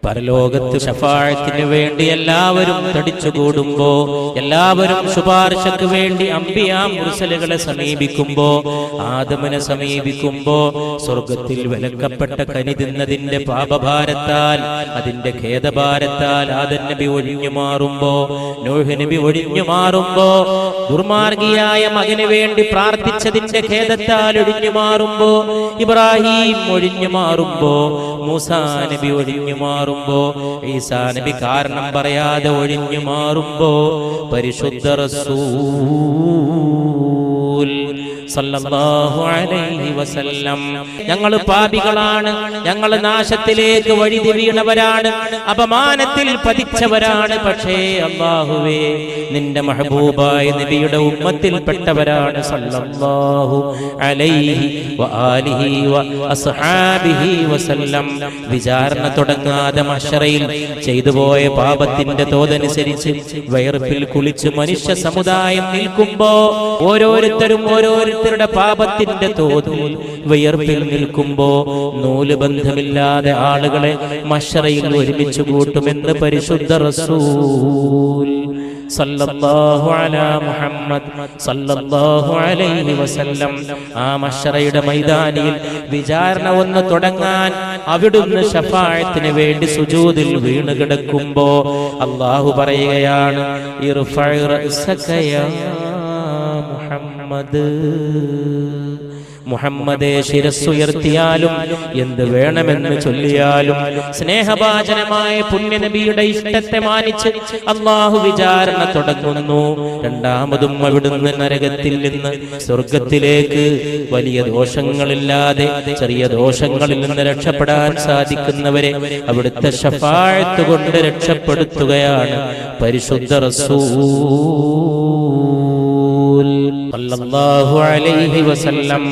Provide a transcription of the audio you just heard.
പരലോകത്ത് ശഫാഅത്തിന് വേണ്ടി എല്ലാവരും തടിച്ചുകൂടുമ്പോ, എല്ലാവരും ശുപാർശക്ക് വേണ്ടി അംബിയാ മുർസലുകളെ സമീപിക്കുമ്പോ, ആദമിനെ സമീപിക്കുമ്പോ, സ്വർഗത്തിൽ വിലക്കപ്പെട്ട കനി തിന്നതിന്റെ പാപഭാരത്താൽ, അതിന്റെ ഖേദഭാരത്താൽ ആദം നബി ഒഴിഞ്ഞു മാറുമ്പോ, നൂഹ് നബി ഒഴിഞ്ഞു മാറുമ്പോ, ദുർമാർഗിയായ മകന് വേണ്ടി പ്രാർത്ഥിച്ചതിന്റെ ഖേദത്താൽ ഒഴിഞ്ഞു മാറുമ്പോ, ഇബ്രാഹിം ഒഴിഞ്ഞു മാറുമ്പോ, മൂസാ നബി ഒഴിഞ്ഞു മാറുമ്പോ, ഈസാ നബി കാരണം പറയാതെ ഒഴിഞ്ഞു മാറുമ്പോ, പരിശുദ്ധ റസൂൽ സല്ലല്ലാഹു അലൈഹി വസല്ലം ഞങ്ങൾ പാപികളാണ്, ഞങ്ങൾ നാശത്തിലേക്ക് വഴുതി വീണവരാണ്, അപമാനത്തിൽ പതിച്ചവരാണ്, പക്ഷേ അല്ലാഹുവേ നിന്റെ മഹബൂബായ നബിയുടെ ഉമ്മത്തിൽപ്പെട്ടവരാണ് സല്ലല്ലാഹു അലൈഹി വആലിഹി വഅസ്ഹാബിഹി വസല്ലം. വിചാരണ തുടങ്ങാതെ മഹ്ശറയിൽ ചെയ്തുപോയ പാപത്തിന്റെ തോതനുസരിച്ച് വയർപ്പിൽ കുളിച്ച് മനുഷ്യ സമുദായം നിൽക്കുമ്പോ, ഓരോരുത്തരുടെ പാപത്തിന്റെ തോതിൽ വിയർപ്പിൽ നിൽക്കുമ്പോ, നൂലുബന്ധമില്ലാതെ ആളുകളെ മഹ്ശറയിൽ ഒരുമിച്ച് കൂട്ടുമെന്ന് പരിശുദ്ധ റസൂൽ സല്ലല്ലാഹു അലാ മുഹമ്മദ് സല്ലല്ലാഹു അലൈഹി വസല്ലം. ആ മഹ്ശറയുടെ മൈതാനിയിൽ വിചാരണ ഒന്ന് തുടങ്ങാൻ അവിടുന്ന് ശഫാഅത്തിന് വേണ്ടി സുജൂദിൽ വീണ് കിടക്കുമ്പോ അല്ലാഹു പറയുകയാണ്, ഇർഫഅ റഅസക യാ മുഹമ്മദ്. മുഹമ്മദേ, ശിരസ്സുയർത്തിയാലും എന്ത് വേണമെന്ന് ചൊല്ലിയാലും സ്നേഹഭാജനമായ പുണ്യനബിയുടെ ഇഷ്ടത്തെ മാനിച്ച് അല്ലാഹു വിചാരണ തുടങ്ങുന്നു. രണ്ടാമതും അവിടുന്ന് നരകത്തിൽ നിന്ന് സ്വർഗത്തിലേക്ക് വലിയ ദോഷങ്ങളില്ലാതെ ചെറിയ ദോഷങ്ങളിൽ നിന്ന് രക്ഷപ്പെടാൻ സാധിക്കുന്നവരെ അവിടുത്തെ ശഫാഅത്ത് കൊണ്ട് രക്ഷപ്പെടുത്തുകയാണ് പരിശുദ്ധ റസൂൽ സല്ലല്ലാഹു അലൈഹി വസല്ലം.